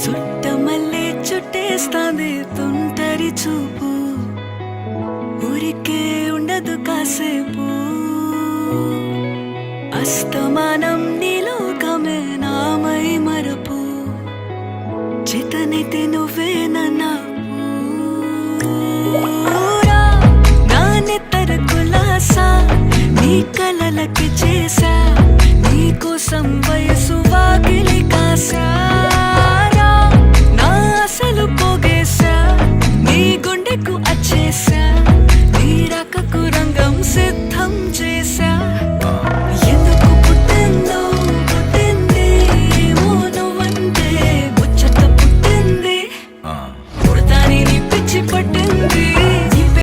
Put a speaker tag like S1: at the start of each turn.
S1: చుట్టమల్లే చుట్టేస్తాంది తుంటరి చూపు, ఊరికే ఉండదు కాసేపు. అస్తమానం నీలోకమే నామై మరపు, చేతనైతే నువ్వే నన్నా నానెత్తర కులాసా నీ కలలకి చేసా, నీ కోసం వయసు